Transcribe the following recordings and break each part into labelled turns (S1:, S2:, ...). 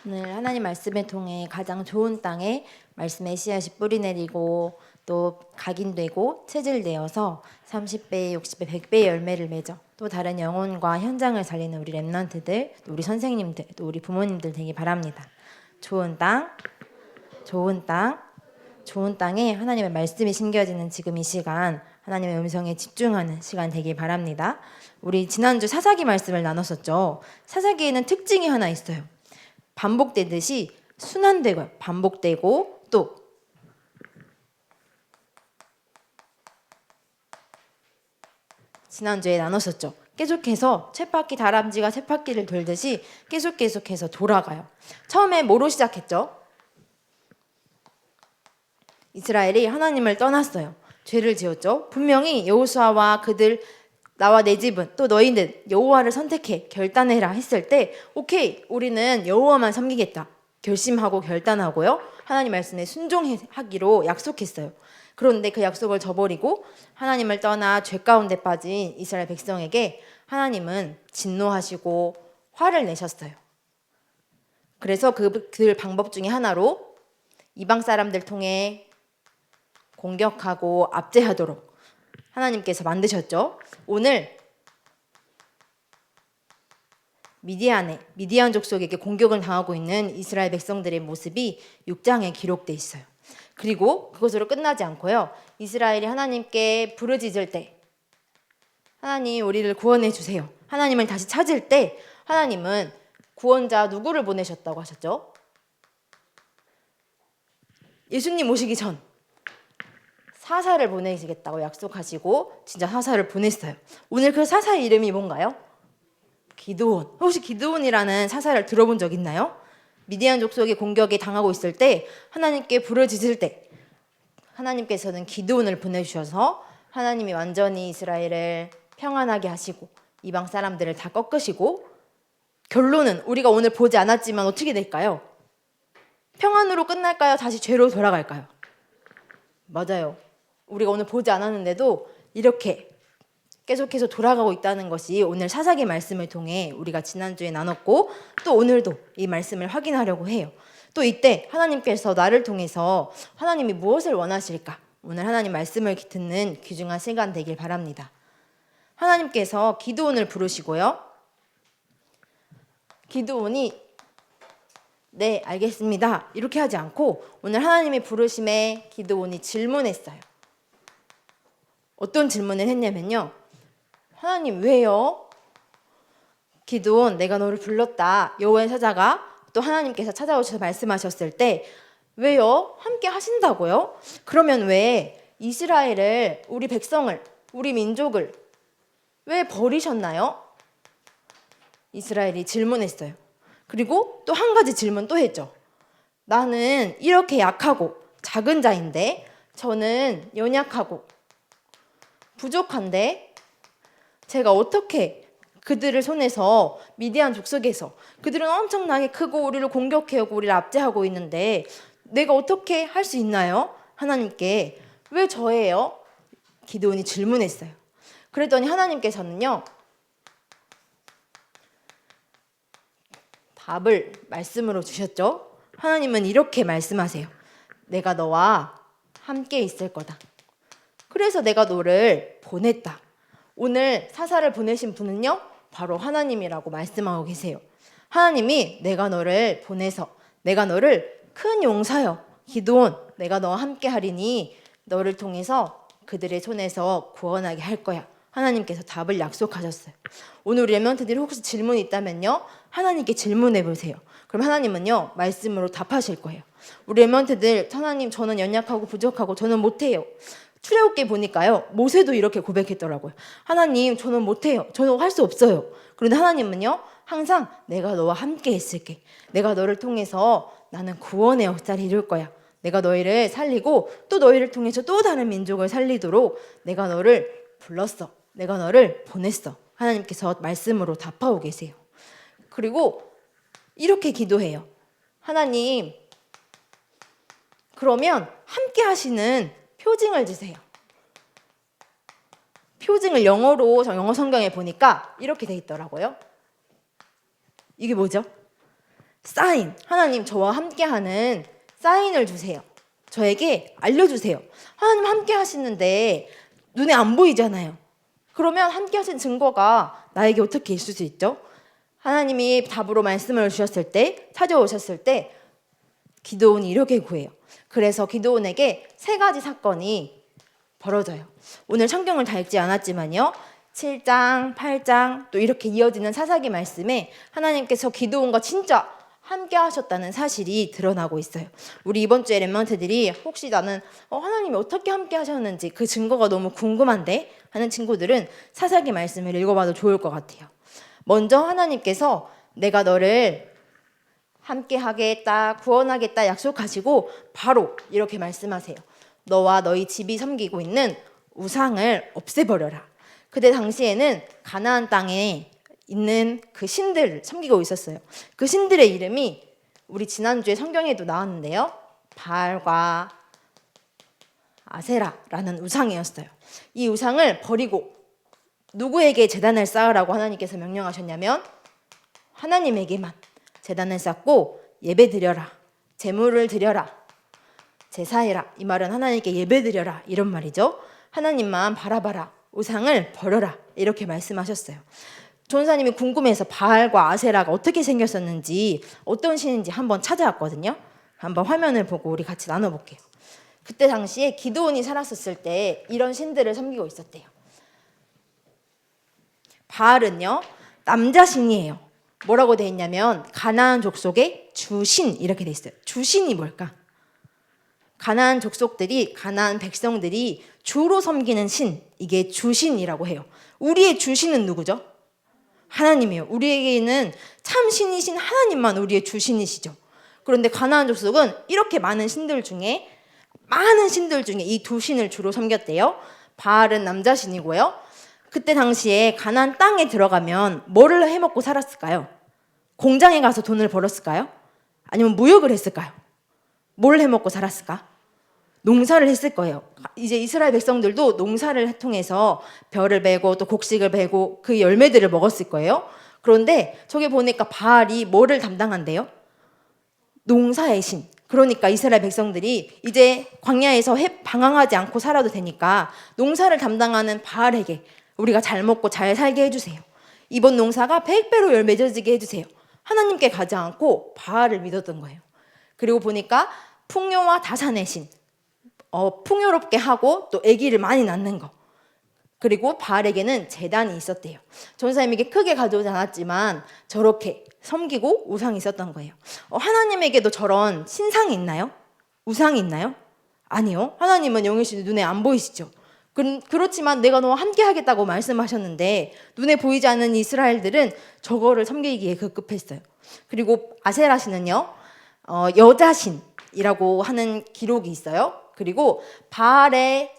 S1: 오늘 하나님 말씀을 통해 가장 좋은 땅에 말씀의 씨앗이 뿌리내리고 또 각인되고 체질되어서 30배, 60배, 100배의 열매를 맺어 또 다른 영혼과 현장을 살리는 우리 랩런트들, 또 우리 선생님들, 또 우리 부모님들 되기 바랍니다. 좋은 땅, 좋은 땅, 좋은 땅에 하나님의 말씀이 심겨지는 지금 이 시간 하나님의 음성에 집중하는 시간 되길 바랍니다. 우리 지난주 사사기 말씀을 나눴었죠. 사사기에는 특징이 하나 있어요. 반복되듯이 순환되고 반복되고 또 지난주에 나눴었죠. 계속해서 쳇바퀴 다람쥐가 쳇바퀴를 돌듯이 계속해서 돌아가요. 처음에 뭐로 시작했죠? 이스라엘이 하나님을 떠났어요. 죄를 지었죠. 분명히 여호수아와 그들 나와 내 집은 또 너희는 여호와를 선택해 결단해라 했을 때 오케이 우리는 여호와만 섬기겠다 결심하고 결단하고요. 하나님 말씀에 순종하기로 약속했어요. 그런데 그 약속을 저버리고 하나님을 떠나 죄 가운데 빠진 이스라엘 백성에게 하나님은 진노하시고 화를 내셨어요. 그래서 그 방법 중에 하나로 이방 사람들 통해 공격하고 압제하도록 하나님께서 만드셨죠. 오늘 미디안 족속에게 공격을 당하고 있는 이스라엘 백성들의 모습이 6장에 기록되어 있어요. 그리고 그것으로 끝나지 않고요. 이스라엘이 하나님께 부르짖을 때 하나님 우리를 구원해 주세요. 하나님을 다시 찾을 때 하나님은 구원자 누구를 보내셨다고 하셨죠? 예수님 오시기 전 사사를 보내시겠다고 약속하시고 진짜 사사를 보냈어요. 오늘 그 사사의 이름이 뭔가요? 기드온. 혹시 기드온이라는 사사를 들어본 적 있나요? 미디안 족속의 공격에 당하고 있을 때 하나님께 부르짖을 때 하나님께서는 기드온을 보내주셔서 하나님이 완전히 이스라엘을 평안하게 하시고 이방 사람들을 다 꺾으시고 결론은 우리가 오늘 보지 않았지만 어떻게 될까요? 평안으로 끝날까요? 다시 죄로 돌아갈까요? 맞아요. 우리가 오늘 보지 않았는데도 이렇게 계속해서 돌아가고 있다는 것이 오늘 사사기 말씀을 통해 우리가 지난주에 나눴고 또 오늘도 이 말씀을 확인하려고 해요. 또 이때 하나님께서 나를 통해서 하나님이 무엇을 원하실까? 오늘 하나님 말씀을 듣는 귀중한 시간 되길 바랍니다. 하나님께서 기드온을 부르시고요. 기드온이 네, 알겠습니다. 이렇게 하지 않고 오늘 하나님의 부르심에 기드온이 질문했어요. 어떤 질문을 했냐면요. 하나님 왜요? 기드온 내가 너를 불렀다. 여호와의 사자가 또 하나님께서 찾아오셔서 말씀하셨을 때 왜요? 함께 하신다고요? 그러면 왜 이스라엘을 우리 백성을 우리 민족을 왜 버리셨나요? 이스라엘이 질문했어요. 그리고 또 한 가지 질문 또 했죠. 나는 이렇게 약하고 작은 자인데 저는 연약하고 부족한데 제가 어떻게 그들을 손에서 미디안 족속에서 그들은 엄청나게 크고 우리를 공격해오고 우리를 압제하고 있는데 내가 어떻게 할 수 있나요? 하나님께 왜 저예요? 기드온이 질문했어요. 그랬더니 하나님께서는요. 답을 말씀으로 주셨죠. 하나님은 이렇게 말씀하세요. 내가 너와 함께 있을 거다. 그래서 내가 너를 보냈다. 오늘 사사를 보내신 분은요. 바로 하나님이라고 말씀하고 계세요. 하나님이 내가 너를 보내서 내가 너를 큰 용사여 기드온 내가 너와 함께 하리니 너를 통해서 그들의 손에서 구원하게 할 거야. 하나님께서 답을 약속하셨어요. 오늘 우리 랩런트들이 혹시 질문이 있다면요. 하나님께 질문해 보세요. 그럼 하나님은요. 말씀으로 답하실 거예요. 우리 랩런트들 하나님 저는 연약하고 부족하고 저는 못해요. 출애굽기 보니까요. 모세도 이렇게 고백했더라고요. 하나님 저는 못해요. 저는 할 수 없어요. 그런데 하나님은요. 항상 내가 너와 함께 있을게. 내가 너를 통해서 나는 구원의 역사를 이룰 거야. 내가 너희를 살리고 또 너희를 통해서 또 다른 민족을 살리도록 내가 너를 불렀어. 내가 너를 보냈어. 하나님께서 말씀으로 답하고 계세요. 그리고 이렇게 기도해요. 하나님 그러면 함께 하시는 표징을 주세요. 표징을 영어로 영어 성경에 보니까 이렇게 돼 있더라고요. 이게 뭐죠? 사인, 하나님 저와 함께하는 사인을 주세요. 저에게 알려주세요. 하나님 함께 하시는데 눈에 안 보이잖아요. 그러면 함께 하신 증거가 나에게 어떻게 있을 수 있죠? 하나님이 답으로 말씀을 주셨을 때, 찾아오셨을 때 기드온이 이렇게 구해요. 그래서 기드온에게 3가지 사건이 벌어져요. 오늘 성경을 다 읽지 않았지만요. 7장, 8장 또 이렇게 이어지는 사사기 말씀에 하나님께서 기드온과 진짜 함께 하셨다는 사실이 드러나고 있어요. 우리 이번 주에 렘넌트들이 혹시 나는 하나님이 어떻게 함께 하셨는지 그 증거가 너무 궁금한데 하는 친구들은 사사기 말씀을 읽어봐도 좋을 것 같아요. 먼저 하나님께서 내가 너를 함께 하겠다, 구원하겠다 약속하시고 바로 이렇게 말씀하세요. 너와 너희 집이 섬기고 있는 우상을 없애버려라. 그때 당시에는 가나안 땅에 있는 그 신들을 섬기고 있었어요. 그 신들의 이름이 우리 지난주에 성경에도 나왔는데요. 바알과 아세라라는 우상이었어요. 이 우상을 버리고 누구에게 제단을 쌓으라고 하나님께서 명령하셨냐면 하나님에게만 제단을 쌓고 예배 드려라, 제물을 드려라, 제사해라. 이 말은 하나님께 예배 드려라 이런 말이죠. 하나님만 바라봐라, 우상을 버려라 이렇게 말씀하셨어요. 전사님이 궁금해서 바알과 아세라가 어떻게 생겼었는지 어떤 신인지 한번 찾아왔거든요. 한번 화면을 보고 우리 같이 나눠볼게요. 그때 당시에 기드온이 살았었을 때 이런 신들을 섬기고 있었대요. 바알은요 남자 신이에요. 뭐라고 돼 있냐면 가나안 족속의 주신 이렇게 돼 있어요. 주신이 뭘까? 가나안 족속들이, 가나안 백성들이 주로 섬기는 신, 이게 주신이라고 해요. 우리의 주신은 누구죠? 하나님이에요. 우리에게는 참 신이신 하나님만 우리의 주신이시죠. 그런데 가나안 족속은 이렇게 많은 신들 중에 이 두 신을 주로 섬겼대요. 바알은 남자 신이고요. 그때 당시에 가나안 땅에 들어가면 뭐를 해먹고 살았을까요? 공장에 가서 돈을 벌었을까요? 아니면 무역을 했을까요? 뭘 해먹고 살았을까? 농사를 했을 거예요. 이제 이스라엘 백성들도 농사를 통해서 벼를 베고 또 곡식을 베고 그 열매들을 먹었을 거예요. 그런데 저기 보니까 바알이 뭐를 담당한대요? 농사의 신. 그러니까 이스라엘 백성들이 이제 광야에서 방황하지 않고 살아도 되니까 농사를 담당하는 바알에게 우리가 잘 먹고 잘 살게 해주세요. 이번 농사가 100배로 맺어지게 해주세요. 하나님께 가지 않고 바알을 믿었던 거예요. 그리고 보니까 풍요와 다산의 신, 풍요롭게 하고 또 아기를 많이 낳는 거. 그리고 바알에게는 제단이 있었대요. 전사님에게 크게 가져오지 않았지만 저렇게 섬기고 우상이 있었던 거예요. 하나님에게도 저런 신상이 있나요? 우상이 있나요? 아니요. 하나님은 영이시도 눈에 안 보이시죠. 그렇지만 내가 너와 함께 하겠다고 말씀하셨는데 눈에 보이지 않는 이스라엘들은 저거를 섬기기에 급급했어요. 그리고 아세라 신은요, 여자신이라고 하는 기록이 있어요. 그리고 바알의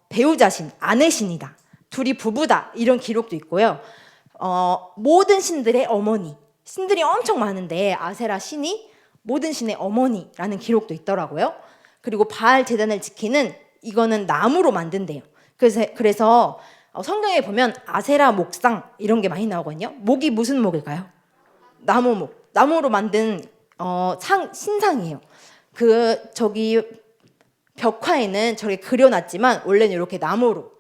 S1: 배우자신, 아내신이다, 둘이 부부다 이런 기록도 있고요. 모든 신들의 어머니, 신들이 엄청 많은데 아세라 신이 모든 신의 어머니라는 기록도 있더라고요. 그리고 바알 제단을 지키는 이거는 나무로 만든대요. 그래서 성경에 보면 아세라 목상 이런 게 많이 나오거든요. 목이 무슨 목일까요? 나무목. 나무로 만든 신상이에요. 저기 벽화에는 저렇게 그려놨지만 원래는 이렇게 나무로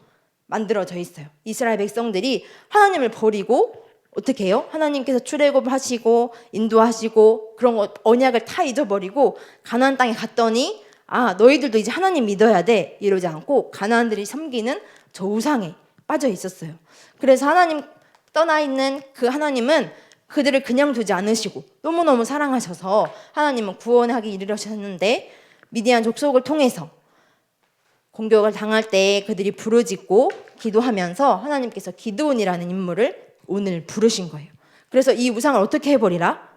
S1: 만들어져 있어요. 이스라엘 백성들이 하나님을 버리고 어떻게 해요? 하나님께서 출애굽하시고 인도하시고 그런 거 언약을 다 잊어버리고 가나안 땅에 갔더니 너희들도 이제 하나님 믿어야 돼 이러지 않고 가나안들이 섬기는 저 우상에 빠져 있었어요. 그래서 하나님 떠나 있는 그 하나님은 그들을 그냥 두지 않으시고 너무너무 사랑하셔서 하나님은 구원하기 이르셨는데 미디안 족속을 통해서 공격을 당할 때 그들이 부르짖고 기도하면서 하나님께서 기드온이라는 인물을 오늘 부르신 거예요. 그래서 이 우상을 어떻게 해버리라?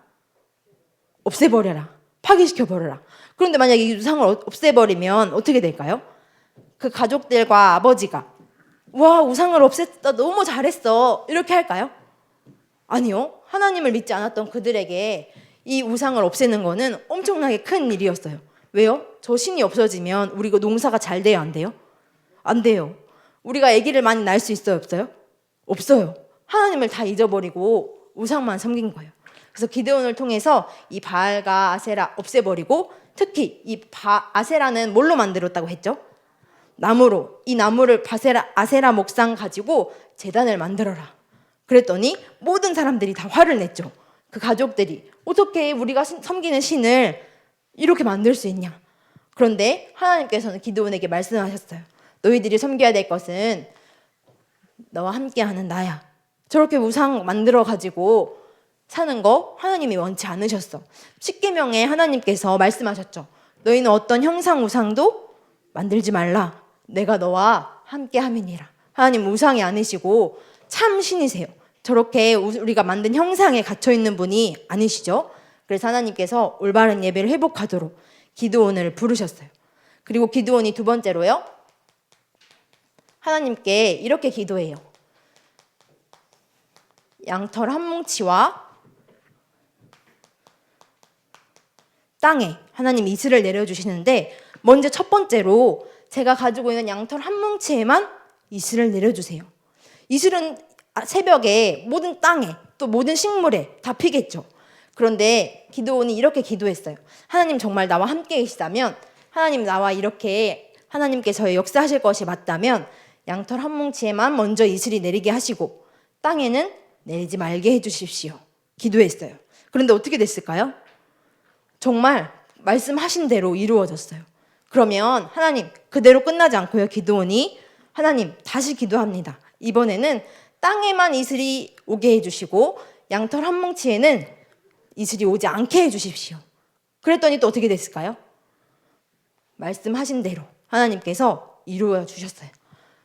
S1: 없애버려라. 파괴시켜버려라. 그런데 만약에 이 우상을 없애버리면 어떻게 될까요? 그 가족들과 아버지가 와, 우상을 없앴다, 너무 잘했어 이렇게 할까요? 아니요. 하나님을 믿지 않았던 그들에게 이 우상을 없애는 거는 엄청나게 큰 일이었어요. 왜요? 저 신이 없어지면 우리 농사가 잘 돼요, 안 돼요? 안 돼요. 우리가 아기를 많이 낳을 수 있어요, 없어요? 없어요. 하나님을 다 잊어버리고 우상만 섬긴 거예요. 그래서 기드온을 통해서 이 바알과 아세라 없애버리고, 특히 이 아세라는 뭘로 만들었다고 했죠? 나무로. 이 나무를 아세라 목상 가지고 제단을 만들어라. 그랬더니 모든 사람들이 다 화를 냈죠. 그 가족들이 어떻게 우리가 섬기는 신을 이렇게 만들 수 있냐. 그런데 하나님께서는 기드온에게 말씀하셨어요. 너희들이 섬겨야 될 것은 너와 함께하는 나야. 저렇게 우상 만들어 가지고 사는 거 하나님이 원치 않으셨어. 십계명에 하나님께서 말씀하셨죠. 너희는 어떤 형상 우상도 만들지 말라. 내가 너와 함께함이니라. 하나님 우상이 아니시고 참 신이세요. 저렇게 우리가 만든 형상에 갇혀 있는 분이 아니시죠. 그래서 하나님께서 올바른 예배를 회복하도록 기드온을 부르셨어요. 그리고 기드온이 두 번째로요, 하나님께 이렇게 기도해요. 양털 한 뭉치와 땅에 하나님 이슬을 내려주시는데, 먼저 첫 번째로 제가 가지고 있는 양털 한 뭉치에만 이슬을 내려주세요. 이슬은 새벽에 모든 땅에 또 모든 식물에 다 피겠죠. 그런데 기드온이 이렇게 기도했어요. 하나님 정말 나와 함께 계시다면, 하나님 나와 이렇게 하나님께서 역사하실 것이 맞다면 양털 한 뭉치에만 먼저 이슬이 내리게 하시고 땅에는 내리지 말게 해주십시오. 기도했어요. 그런데 어떻게 됐을까요? 정말 말씀하신 대로 이루어졌어요. 그러면 하나님 그대로 끝나지 않고요, 기드온이 하나님 다시 기도합니다. 이번에는 땅에만 이슬이 오게 해주시고 양털 한 뭉치에는 이슬이 오지 않게 해주십시오. 그랬더니 또 어떻게 됐을까요? 말씀하신 대로 하나님께서 이루어 주셨어요.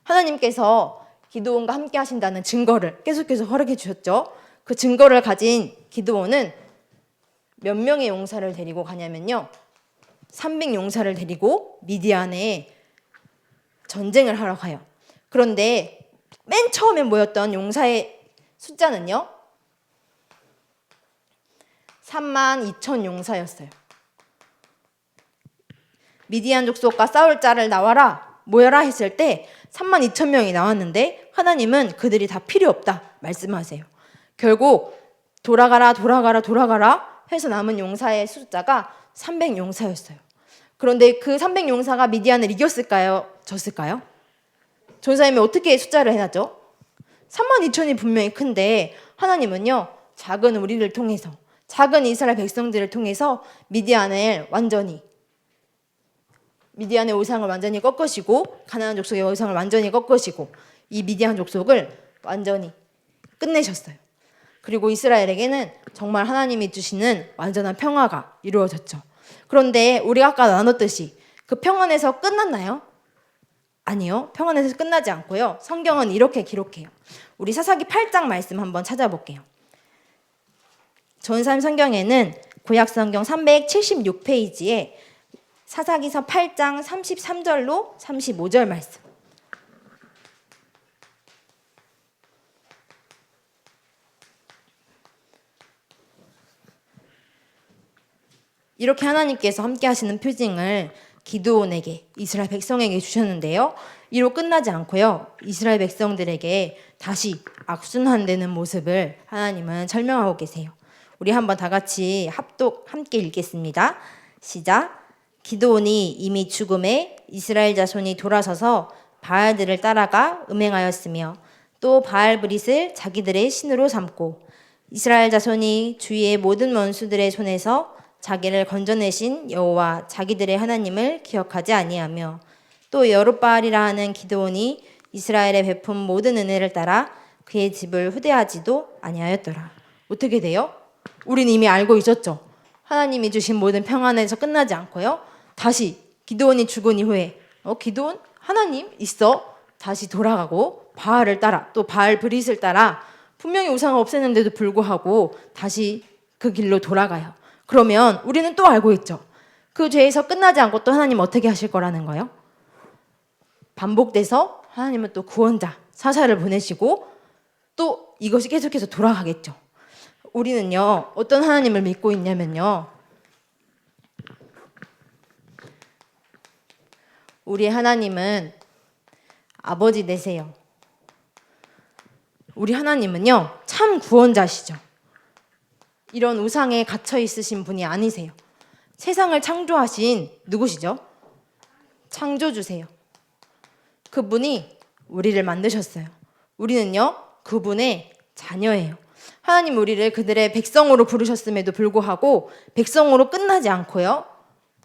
S1: 하나님께서 기드온과 함께 하신다는 증거를 계속해서 허락해 주셨죠. 그 증거를 가진 기드온은 몇 명의 용사를 데리고 가냐면요, 300용사를 데리고 미디안에 전쟁을 하러 가요. 그런데 맨 처음에 모였던 용사의 숫자는요 32,000 용사였어요. 미디안 족속과 싸울 자를 나와라 모여라 했을 때 32,000명이 나왔는데 하나님은 그들이 다 필요 없다 말씀하세요. 결국 돌아가라 해서 남은 용사의 숫자가 300용사였어요. 그런데 그 300용사가 미디안을 이겼을까요? 졌을까요? 전사님이 어떻게 숫자를 해놨죠? 32,000이 분명히 큰데 하나님은요, 작은 우리를 통해서, 작은 이스라엘 백성들을 통해서 미디안의 우상을 완전히 꺾으시고, 가나안 족속의 우상을 완전히 꺾으시고 이 미디안 족속을 완전히 끝내셨어요. 그리고 이스라엘에게는 정말 하나님이 주시는 완전한 평화가 이루어졌죠. 그런데 우리가 아까 나눴듯이 그 평안에서 끝났나요? 아니요. 평안에서 끝나지 않고요. 성경은 이렇게 기록해요. 우리 사사기 8장 말씀 한번 찾아볼게요. 전산 성경에는 구약 성경 376페이지에 사사기서 8장 33절로 35절 말씀. 이렇게 하나님께서 함께 하시는 표징을 기드온에게, 이스라엘 백성에게 주셨는데요. 이로 끝나지 않고요, 이스라엘 백성들에게 다시 악순환되는 모습을 하나님은 설명하고 계세요. 우리 한번 다 같이 함께 읽겠습니다. 시작. 기드온이 이미 죽음에 이스라엘 자손이 돌아서서 바알들을 따라가 음행하였으며 또 바알브릿을 자기들의 신으로 삼고 이스라엘 자손이 주위의 모든 원수들의 손에서 자기를 건져내신 여호와 자기들의 하나님을 기억하지 아니하며 또 여룻바알이라 하는 기드온이 이스라엘에 베푼 모든 은혜를 따라 그의 집을 후대하지도 아니하였더라. 어떻게 돼요? 우린 이미 알고 있었죠. 하나님이 주신 모든 평안에서 끝나지 않고요, 다시 기드온이 죽은 이후에 기드온 하나님 있어 다시 돌아가고 바알을 따라, 또 바알 브릿을 따라 분명히 우상을 없앴는데도 불구하고 다시 그 길로 돌아가요. 그러면 우리는 또 알고 있죠. 그 죄에서 끝나지 않고 또 하나님 어떻게 하실 거라는 거예요? 반복돼서 하나님은 또 구원자, 사사를 보내시고 또 이것이 계속해서 돌아가겠죠. 우리는요, 어떤 하나님을 믿고 있냐면요, 우리의 하나님은 아버지 되세요. 우리 하나님은요, 참 구원자시죠. 이런 우상에 갇혀 있으신 분이 아니세요. 세상을 창조하신 누구시죠? 창조주세요. 그분이 우리를 만드셨어요. 우리는요, 그분의 자녀예요. 하나님 우리를 그들의 백성으로 부르셨음에도 불구하고 백성으로 끝나지 않고요,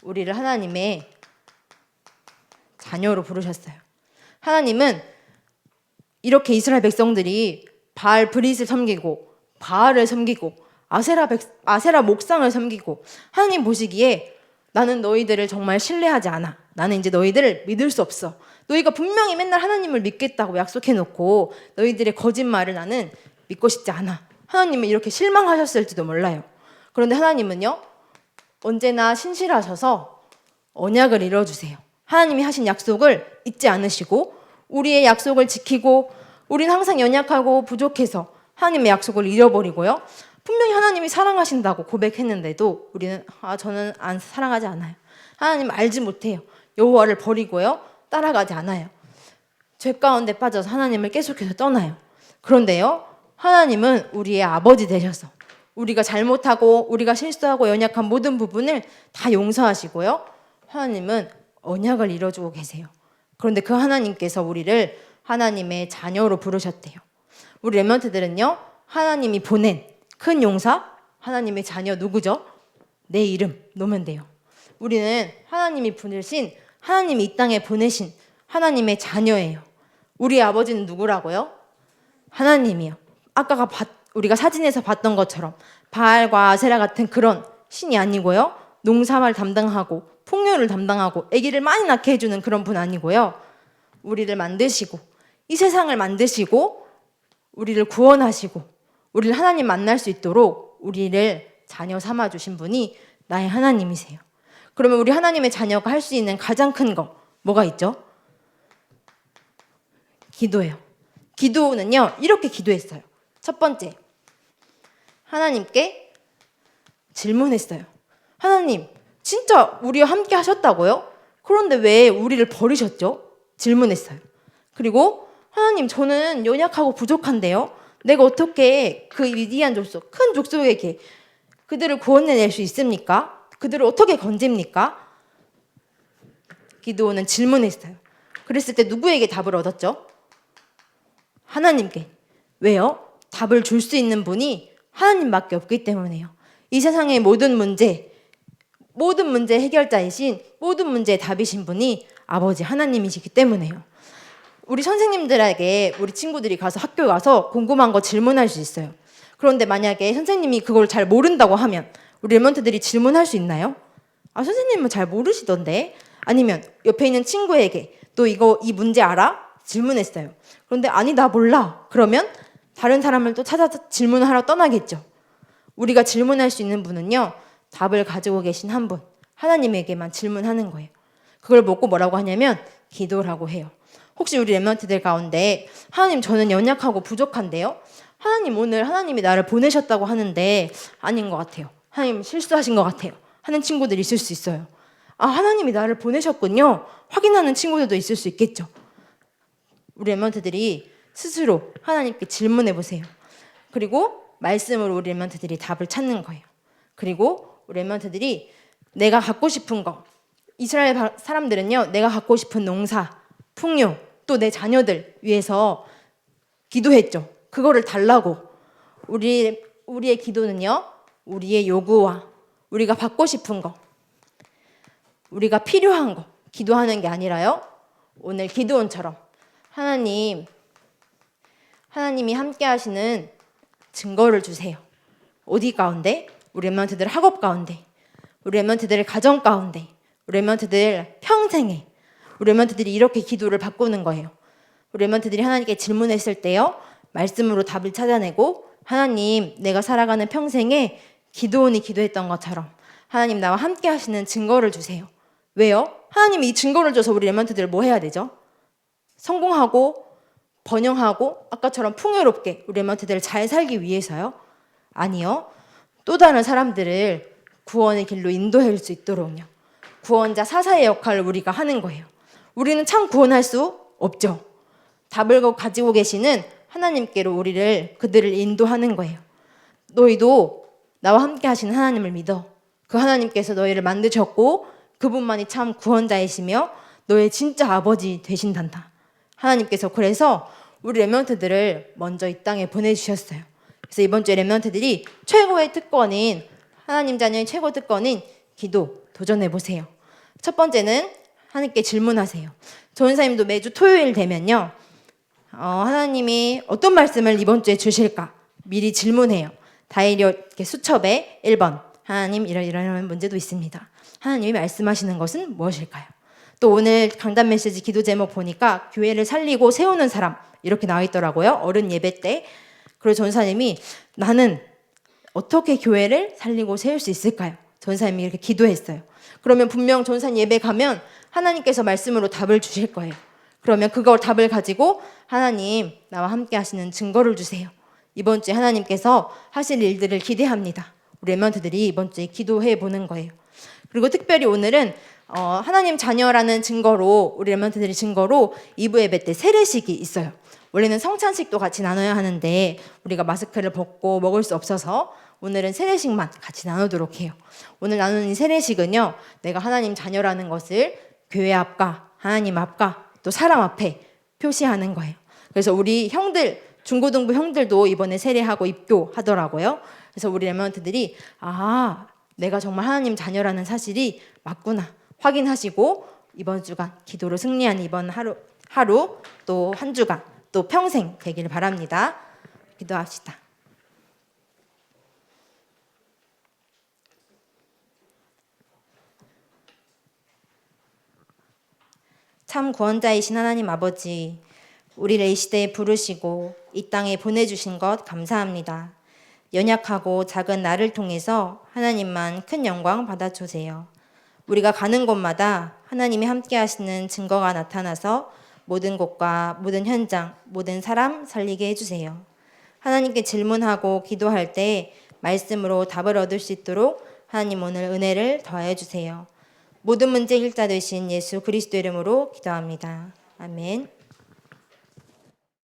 S1: 우리를 하나님의 자녀로 부르셨어요. 하나님은 이렇게 이스라엘 백성들이 바알 브릿을 섬기고 바알을 섬기고 아세라 목상을 섬기고 하나님 보시기에 나는 너희들을 정말 신뢰하지 않아. 나는 이제 너희들을 믿을 수 없어. 너희가 분명히 맨날 하나님을 믿겠다고 약속해놓고 너희들의 거짓말을 나는 믿고 싶지 않아. 하나님은 이렇게 실망하셨을지도 몰라요. 그런데 하나님은요, 언제나 신실하셔서 언약을 이뤄주세요. 하나님이 하신 약속을 잊지 않으시고 우리의 약속을 지키고, 우리는 항상 연약하고 부족해서 하나님의 약속을 잃어버리고요, 분명히 하나님이 사랑하신다고 고백했는데도 우리는 저는 사랑하지 않아요. 하나님 알지 못해요. 여호와를 버리고요, 따라가지 않아요. 죄 가운데 빠져서 하나님을 계속해서 떠나요. 그런데요, 하나님은 우리의 아버지 되셔서 우리가 잘못하고 우리가 실수하고 연약한 모든 부분을 다 용서하시고요, 하나님은 언약을 이뤄주고 계세요. 그런데 그 하나님께서 우리를 하나님의 자녀로 부르셨대요. 우리 렘넌트들은요, 하나님이 보낸 큰 용사, 하나님의 자녀 누구죠? 내 이름 놓으면 돼요. 우리는 하나님이 부르신, 하나님이 이 땅에 보내신 하나님의 자녀예요. 우리 아버지는 누구라고요? 하나님이요. 아까 우리가 사진에서 봤던 것처럼 바알과 아세라 같은 그런 신이 아니고요, 농사를 담당하고 풍요를 담당하고 아기를 많이 낳게 해주는 그런 분 아니고요, 우리를 만드시고 이 세상을 만드시고 우리를 구원하시고 우리를 하나님 만날 수 있도록 우리를 자녀 삼아주신 분이 나의 하나님이세요. 그러면 우리 하나님의 자녀가 할 수 있는 가장 큰 거 뭐가 있죠? 기도예요. 기도는요, 이렇게 기도했어요. 첫 번째, 하나님께 질문했어요. 하나님, 진짜 우리와 함께 하셨다고요? 그런데 왜 우리를 버리셨죠? 질문했어요. 그리고 하나님, 저는 연약하고 부족한데요, 내가 어떻게 그 위대한 족속, 큰 족속에게 그들을 구원해낼 수 있습니까? 그들을 어떻게 건집니까? 기드온은 질문했어요. 그랬을 때 누구에게 답을 얻었죠? 하나님께. 왜요? 답을 줄 수 있는 분이 하나님밖에 없기 때문에요. 이 세상의 모든 문제 해결자이신, 모든 문제의 답이신 분이 아버지 하나님이시기 때문에요. 우리 선생님들에게 우리 친구들이 가서 학교 가서 궁금한 거 질문할 수 있어요. 그런데 만약에 선생님이 그걸 잘 모른다고 하면 우리 렘넌트들이 질문할 수 있나요? 선생님은 잘 모르시던데. 아니면 옆에 있는 친구에게 너 이 문제 알아? 질문했어요. 그런데 아니, 나 몰라. 그러면 다른 사람을 또 찾아서 질문하러 떠나겠죠. 우리가 질문할 수 있는 분은요, 답을 가지고 계신 한 분, 하나님에게만 질문하는 거예요. 그걸 먹고 뭐라고 하냐면 기도라고 해요. 혹시 우리 렘넌트들 가운데 하나님, 저는 연약하고 부족한데요, 하나님, 오늘 하나님이 나를 보내셨다고 하는데 아닌 것 같아요, 하나님 실수하신 것 같아요 하는 친구들이 있을 수 있어요. 하나님이 나를 보내셨군요 확인하는 친구들도 있을 수 있겠죠. 우리 렘넌트들이 스스로 하나님께 질문해 보세요. 그리고 말씀으로 우리 렘넌트들이 답을 찾는 거예요. 그리고 우리 렘넌트들이 내가 갖고 싶은 거, 이스라엘 사람들은요, 내가 갖고 싶은 농사, 풍요, 또 내 자녀들 위해서 기도했죠. 그거를 달라고. 우리의 기도는요, 우리의 요구와 우리가 받고 싶은 거, 우리가 필요한 거 기도하는 게 아니라요, 오늘 기드온처럼 하나님이 함께 하시는 증거를 주세요. 어디 가운데? 우리 렘넌트들 학업 가운데, 우리 렘넌트들 가정 가운데, 우리 렘넌트들 평생에, 우리 렘넌트들이 이렇게 기도를 바꾸는 거예요. 우리 렘넌트들이 하나님께 질문했을 때요, 말씀으로 답을 찾아내고, 하나님, 내가 살아가는 평생에 기드온이 기도했던 것처럼 하나님, 나와 함께 하시는 증거를 주세요. 왜요? 하나님이 이 증거를 줘서 우리 렘넌트들 뭐 해야 되죠? 성공하고 번영하고 아까처럼 풍요롭게 우리 렘넌트들을 잘 살기 위해서요? 아니요. 또 다른 사람들을 구원의 길로 인도할 수 있도록요, 구원자 사사의 역할을 우리가 하는 거예요. 우리는 참 구원할 수 없죠. 답을 가지고 계시는 하나님께로 그들을 인도하는 거예요. 너희도 나와 함께 하시는 하나님을 믿어. 그 하나님께서 너희를 만드셨고 그분만이 참 구원자이시며 너의 진짜 아버지 되신단다. 하나님께서 그래서 우리 렘넌트들을 먼저 이 땅에 보내주셨어요. 그래서 이번 주에 렘넌트들이 최고의 특권인 하나님 자녀의 최고 특권인 기도 도전해보세요. 첫 번째는 하나님께 질문하세요. 조은사님도 매주 토요일 되면요, 하나님이 어떤 말씀을 이번 주에 주실까 미리 질문해요. 다이어리 이렇게 수첩에 1번 하나님 이런 문제도 있습니다. 하나님이 말씀하시는 것은 무엇일까요? 또 오늘 강단 메시지 기도 제목 보니까 교회를 살리고 세우는 사람 이렇게 나와 있더라고요. 어른 예배 때. 그리고 전사님이 나는 어떻게 교회를 살리고 세울 수 있을까요? 전사님이 이렇게 기도했어요. 그러면 분명 전사님 예배 가면 하나님께서 말씀으로 답을 주실 거예요. 그러면 그걸 답을 가지고 하나님 나와 함께 하시는 증거를 주세요. 이번 주에 하나님께서 하실 일들을 기대합니다. 우리 렘넌트들이 이번 주에 기도해 보는 거예요. 그리고 특별히 오늘은 하나님 자녀라는 증거로 우리 렘넌트들이 증거로 2부 예배 때 세례식이 있어요. 원래는 성찬식도 같이 나눠야 하는데 우리가 마스크를 벗고 먹을 수 없어서 오늘은 세례식만 같이 나누도록 해요. 오늘 나누는 이 세례식은요, 내가 하나님 자녀라는 것을 교회 앞과 하나님 앞과 또 사람 앞에 표시하는 거예요. 그래서 우리 형들, 중고등부 형들도 이번에 세례하고 입교하더라고요. 그래서 우리 렘넌트들이 내가 정말 하나님 자녀라는 사실이 맞구나 확인하시고 이번 주간 기도로 승리한 이번 하루 또 한 주간 또 평생 되기를 바랍니다. 기도합시다. 참 구원자이신 하나님 아버지, 우리를 이 시대에 부르시고 이 땅에 보내주신 것 감사합니다. 연약하고 작은 나를 통해서 하나님만 큰 영광 받아주세요. 우리가 가는 곳마다 하나님이 함께 하시는 증거가 나타나서 모든 곳과 모든 현장, 모든 사람 살리게 해주세요. 하나님께 질문하고 기도할 때 말씀으로 답을 얻을 수 있도록 하나님 오늘 은혜를 더하여 주세요. 모든 문제 일자 되신 예수 그리스도 이름으로 기도합니다. 아멘.